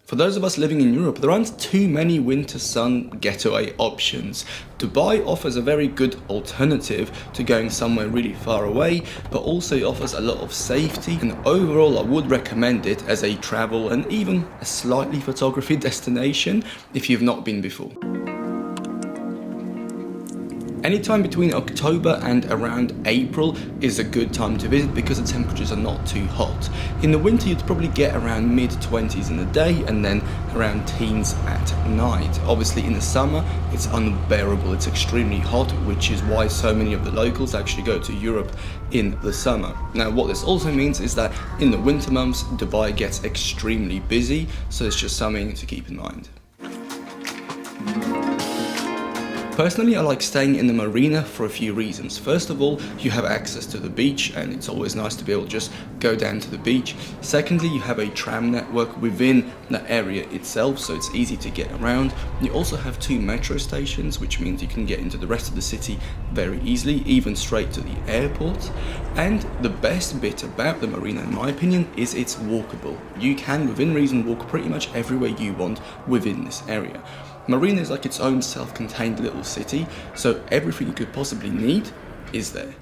For those of us living in Europe, there aren't too many winter sun getaway options. Dubai offers a very good alternative to going somewhere really far away, but also offers a lot of safety, and overall I would recommend it as a travel and even a slightly photography destination if you've not been before. Anytime between October and around April is a good time to visit because the temperatures are not too hot. In the winter you'd probably get around mid-20s in the day and then around teens at night. Obviously in the summer it's unbearable, it's extremely hot, which is why so many of the locals actually go to Europe in the summer. Now what this also means is that in the winter months Dubai gets extremely busy, so it's just something to keep in mind. Personally, I like staying in the Marina for a few reasons. First of all, you have access to the beach and it's always nice to be able to just go down to the beach. Secondly, you have a tram network within the area itself, so it's easy to get around. You also have 2 metro stations, which means you can get into the rest of the city very easily, even straight to the airport. And the best bit about the Marina, in my opinion, is it's walkable. You can, within reason, walk pretty much everywhere you want within this area. Marina is like its own self-contained little city, so everything you could possibly need is there.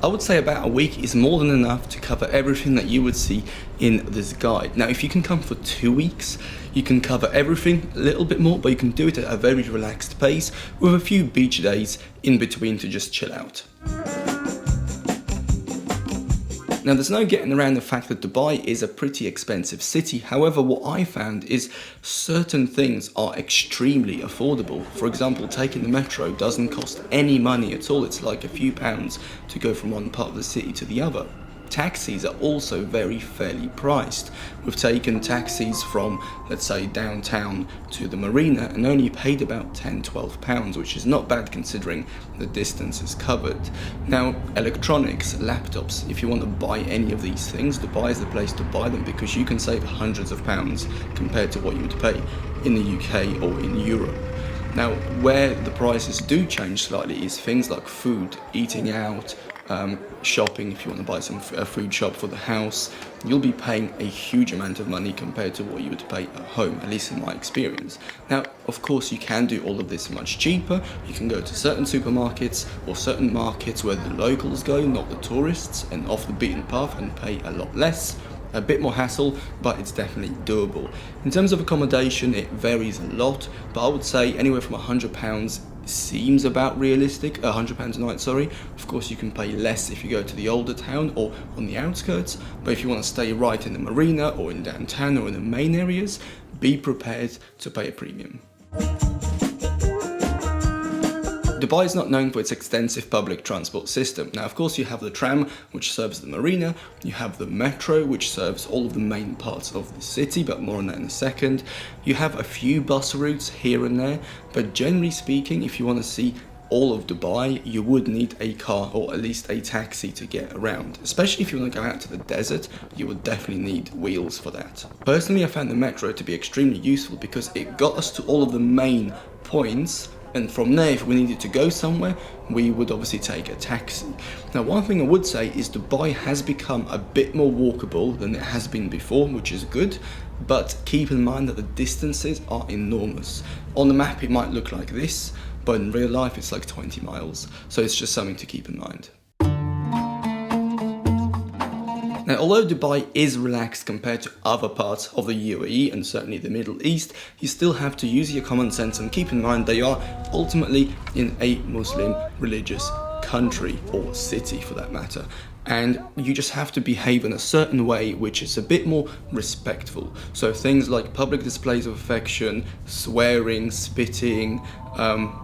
I would say about a week is more than enough to cover everything that you would see in this guide. Now, if you can come for 2 weeks, you can cover everything a little bit more, but you can do it at a very relaxed pace with a few beach days in between to just chill out. Now, there's no getting around the fact that Dubai is a pretty expensive city. However, what I found is certain things are extremely affordable. For example, taking the metro doesn't cost any money at all. It's like a few pounds to go from one part of the city to the other. Taxis are also very fairly priced. We've taken taxis from, let's say, downtown to the Marina and only paid about £10–12, which is not bad considering the distance is covered. Now, electronics, laptops, if you want to buy any of these things, Dubai is the place to buy them because you can save hundreds of pounds compared to what you would pay in the UK or in Europe. Now, where the prices do change slightly is things like food, eating out, shopping. If you want to buy some food shop for the house, you'll be paying a huge amount of money compared to what you would pay at home, at least in my experience. Now, of course, you can do all of this much cheaper. You can go to certain supermarkets or certain markets where the locals go, not the tourists, and off the beaten path and pay a lot less. A bit more hassle, but it's definitely doable. In terms of accommodation, it varies a lot, but I would say anywhere from £100 seems about realistic, £100 a night, sorry. Of course, you can pay less if you go to the older town or on the outskirts, but if you want to stay right in the Marina or in downtown or in the main areas, be prepared to pay a premium. Dubai is not known for its extensive public transport system. Now, of course, you have the tram, which serves the Marina, you have the metro, which serves all of the main parts of the city, but more on that in a second. You have a few bus routes here and there, but generally speaking, if you want to see all of Dubai, you would need a car or at least a taxi to get around. Especially if you want to go out to the desert, you would definitely need wheels for that. Personally, I found the metro to be extremely useful because it got us to all of the main points, and from there, if we needed to go somewhere, we would obviously take a taxi. Now, one thing I would say is Dubai has become a bit more walkable than it has been before, which is good, but keep in mind that the distances are enormous. On the map, it might look like this, but in real life, it's like 20 miles. So it's just something to keep in mind. Now, although Dubai is relaxed compared to other parts of the UAE and certainly the Middle East, you still have to use your common sense and keep in mind they are ultimately in a Muslim religious country or city for that matter. And you just have to behave in a certain way which is a bit more respectful. So things like public displays of affection, swearing, spitting,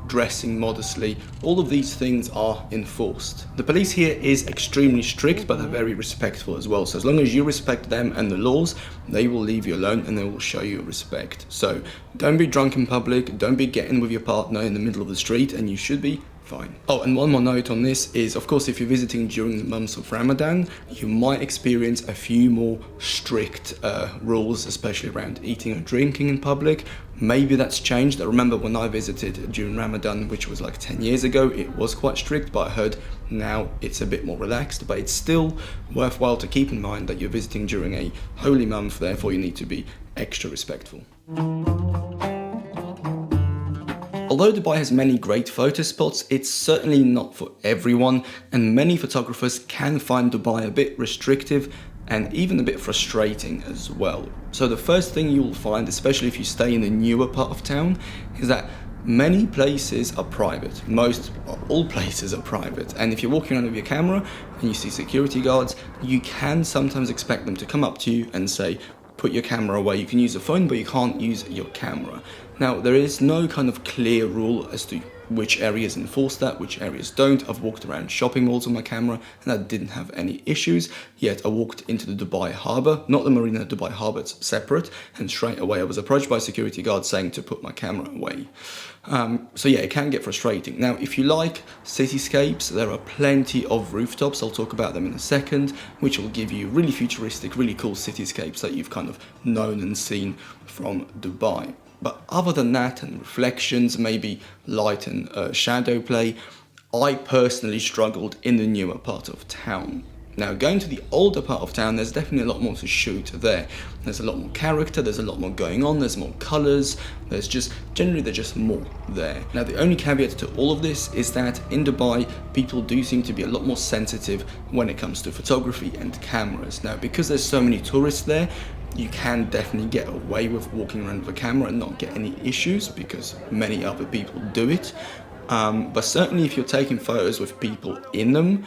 dressing modestly, all of these things are enforced. The police here is extremely strict, but they're very respectful as well. So as long as you respect them and the laws, they will leave you alone and they will show you respect. So don't be drunk in public, don't be getting with your partner in the middle of the street, and you should be fine. Oh, and one more note on this is, of course, if you're visiting during the months of Ramadan, you might experience a few more strict rules, especially around eating or drinking in public. Maybe that's changed. I remember when I visited during Ramadan, which was like 10 years ago, it was quite strict, but I heard now it's a bit more relaxed. But it's still worthwhile to keep in mind that you're visiting during a holy month, therefore you need to be extra respectful. Although Dubai has many great photo spots, it's certainly not for everyone, and many photographers can find Dubai a bit restrictive and even a bit frustrating as well. So the first thing you'll find, especially if you stay in the newer part of town, is that many places are private. All places are private. And if you're walking around with your camera and you see security guards, you can sometimes expect them to come up to you and say, put your camera away. You can use a phone, but you can't use your camera. Now, there is no kind of clear rule as to which areas enforce that, which areas don't. I've walked around shopping malls with my camera and I didn't have any issues. Yet I walked into the Dubai harbour, not the Marina, Dubai harbour, it's separate, and straight away I was approached by a security guard saying to put my camera away. So yeah, it can get frustrating. Now, if you like cityscapes, there are plenty of rooftops, I'll talk about them in a second, which will give you really futuristic, really cool cityscapes that you've kind of known and seen from Dubai. But other than that, and reflections, maybe light and shadow play, I personally struggled in the newer part of town. Now, going to the older part of town, there's definitely a lot more to shoot there. There's a lot more character, there's a lot more going on, there's more colours, there's just more there. Now, the only caveat to all of this is that in Dubai, people do seem to be a lot more sensitive when it comes to photography and cameras. Now, because there's so many tourists there, you can definitely get away with walking around with a camera and not get any issues because many other people do it. But certainly if you're taking photos with people in them,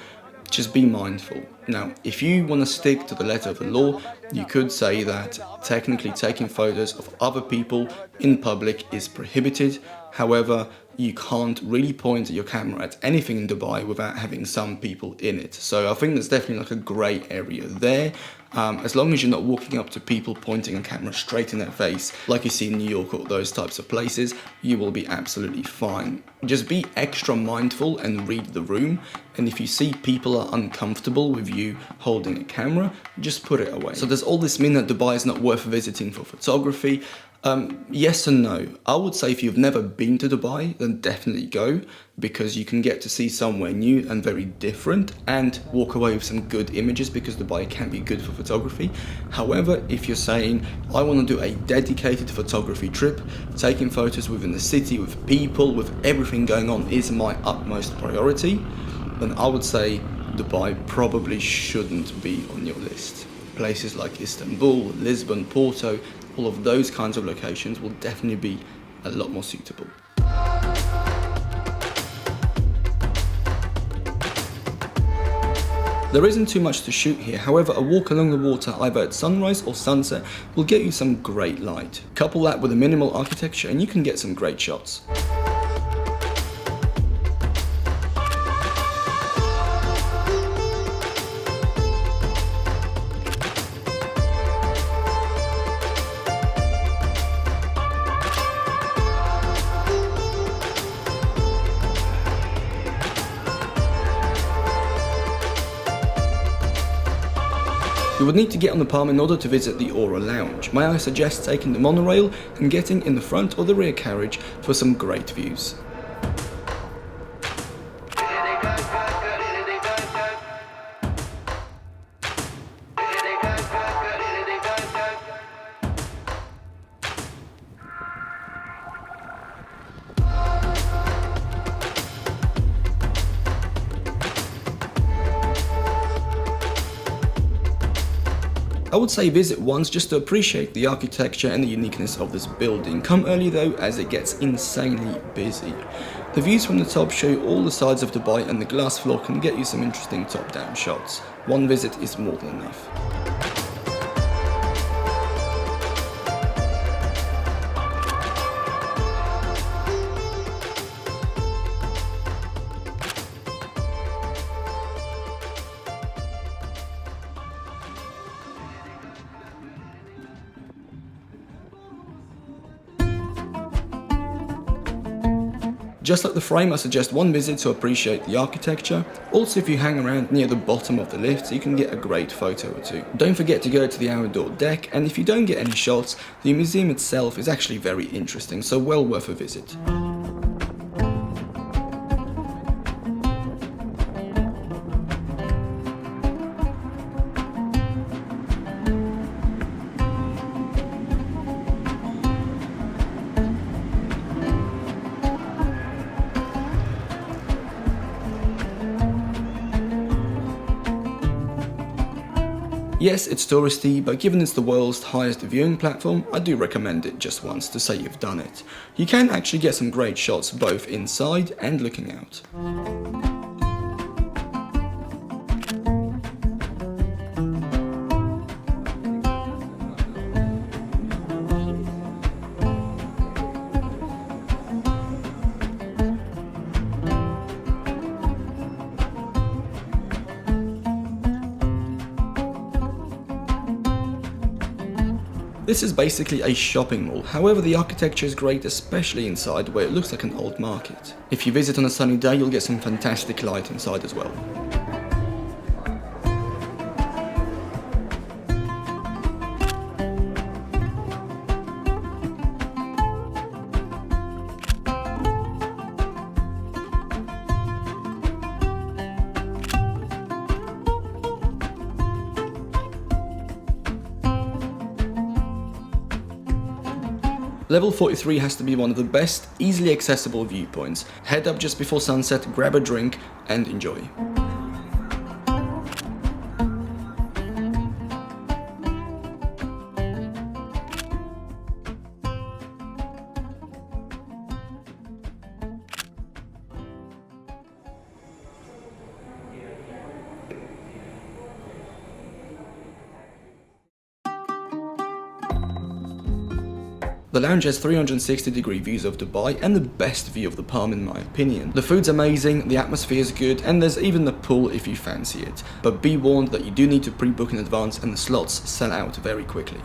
just be mindful. Now, if you want to stick to the letter of the law, you could say that technically taking photos of other people in public is prohibited. However, you can't really point your camera at anything in Dubai without having some people in it. So I think there's definitely like a grey area there. As long as you're not walking up to people pointing a camera straight in their face, like you see in New York or those types of places, you will be absolutely fine. Just be extra mindful and read the room. And if you see people are uncomfortable with you holding a camera, just put it away. So does all this mean that Dubai is not worth visiting for photography? Yes and no. I would say if you've never been to Dubai, then definitely go, because you can get to see somewhere new and very different and walk away with some good images, because Dubai can be good for photography. However, if you're saying, I want to do a dedicated photography trip, taking photos within the city, with people, with everything going on is my utmost priority, then I would say Dubai probably shouldn't be on your list. Places like Istanbul, Lisbon, Porto, all of those kinds of locations will definitely be a lot more suitable. There isn't too much to shoot here, however a walk along the water either at sunrise or sunset will get you some great light. Couple that with a minimal architecture and you can get some great shots. You would need to get on the palm in order to visit the Aura Lounge. May I suggest taking the monorail and getting in the front or the rear carriage for some great views. I would say visit once just to appreciate the architecture and the uniqueness of this building. Come early though, as it gets insanely busy. The views from the top show you all the sides of Dubai, and the glass floor can get you some interesting top-down shots. One visit is more than enough. Just like the frame, I suggest one visit to appreciate the architecture. Also, if you hang around near the bottom of the lift, you can get a great photo or two. Don't forget to go to the outdoor deck, and if you don't get any shots, the museum itself is actually very interesting, so well worth a visit. Yes, it's touristy, but given it's the world's highest viewing platform, I do recommend it just once to say you've done it. You can actually get some great shots both inside and looking out. This is basically a shopping mall, however the architecture is great, especially inside where it looks like an old market. If you visit on a sunny day, you'll get some fantastic light inside as well. Level 43 has to be one of the best, easily accessible viewpoints. Head up just before sunset, grab a drink and enjoy. The lounge has 360-degree views of Dubai and the best view of the Palm in my opinion. The food's amazing, the atmosphere is good, and there's even the pool if you fancy it. But be warned that you do need to pre-book in advance and the slots sell out very quickly.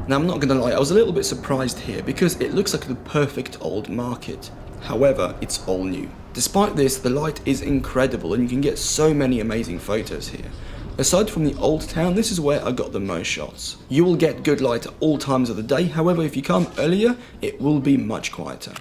Now I'm not gonna lie, I was a little bit surprised here because it looks like the perfect old market. However, it's all new. Despite this, the light is incredible and you can get so many amazing photos here. Aside from the old town, this is where I got the most shots. You will get good light at all times of the day, however if you come earlier, it will be much quieter.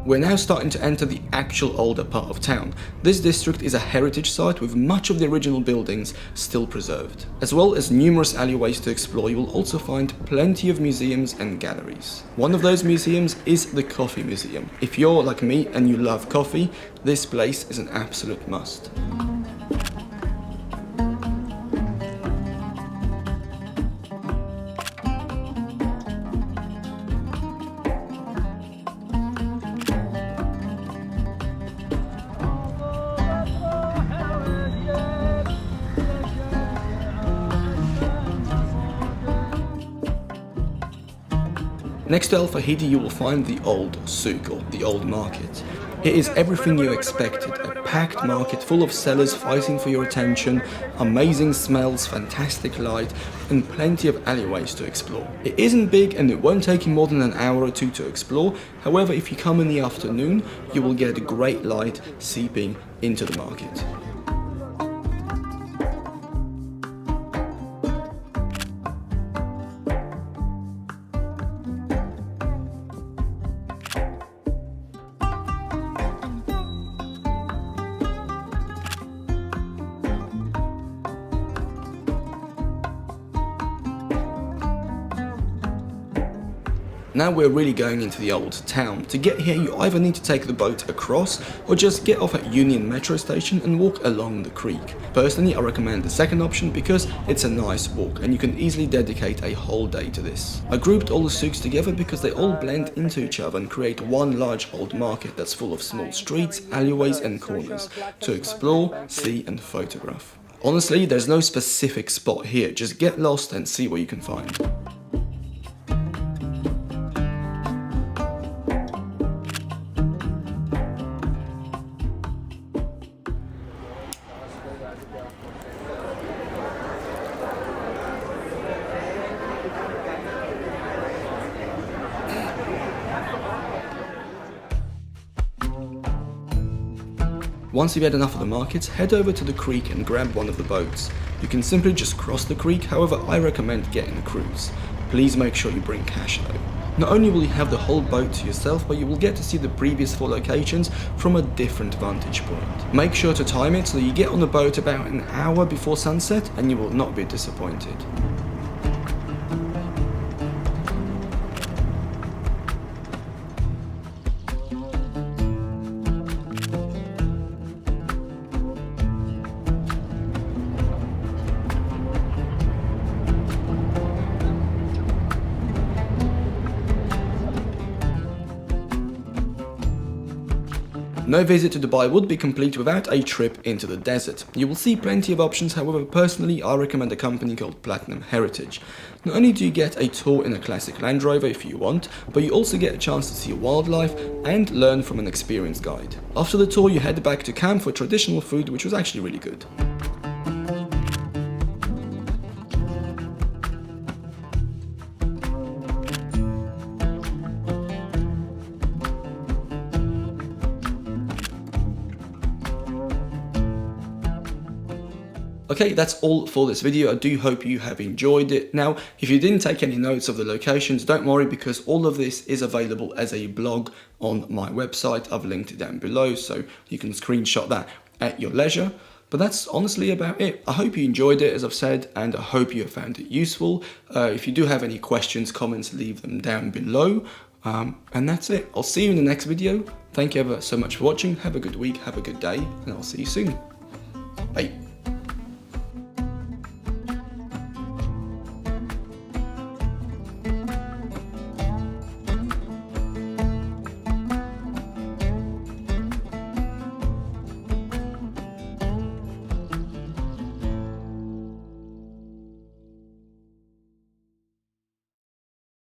We're now starting to enter the actual older part of town. This district is a heritage site with much of the original buildings still preserved. As well as numerous alleyways to explore, you will also find plenty of museums and galleries. One of those museums is the Coffee Museum. If you're like me and you love coffee, this place is an absolute must. Next to Fahidi you will find the old Souk, or the old market. It is everything you expected, a packed market full of sellers fighting for your attention, amazing smells, fantastic light, and plenty of alleyways to explore. It isn't big and it won't take you more than an hour or two to explore, however if you come in the afternoon, you will get a great light seeping into the market. Now we're really going into the old town. To get here you either need to take the boat across or just get off at Union metro station and walk along the creek. Personally I recommend the second option because it's a nice walk and you can easily dedicate a whole day to this. I grouped all the souks together because they all blend into each other and create one large old market that's full of small streets, alleyways and corners to explore, see and photograph. Honestly, there's no specific spot here, just get lost and see what you can find. Once you've had enough of the markets, head over to the creek and grab one of the boats. You can simply just cross the creek, however I recommend getting a cruise. Please make sure you bring cash though. Not only will you have the whole boat to yourself, but you will get to see the previous 4 locations from a different vantage point. Make sure to time it so that you get on the boat about an hour before sunset and you will not be disappointed. No visit to Dubai would be complete without a trip into the desert. You will see plenty of options, however personally I recommend a company called Platinum Heritage. Not only do you get a tour in a classic Land Rover if you want, but you also get a chance to see wildlife and learn from an experienced guide. After the tour you head back to camp for traditional food, which was actually really good. Okay, that's all for this video. I do hope you have enjoyed it. Now, if you didn't take any notes of the locations, don't worry because all of this is available as a blog on my website. I've linked it down below, so you can screenshot that at your leisure. But that's honestly about it. I hope you enjoyed it, as I've said, and I hope you have found it useful. If you do have any questions, comments, leave them down below. And that's it. I'll see you in the next video. Thank you ever so much for watching. Have a good week, have a good day, and I'll see you soon. Bye.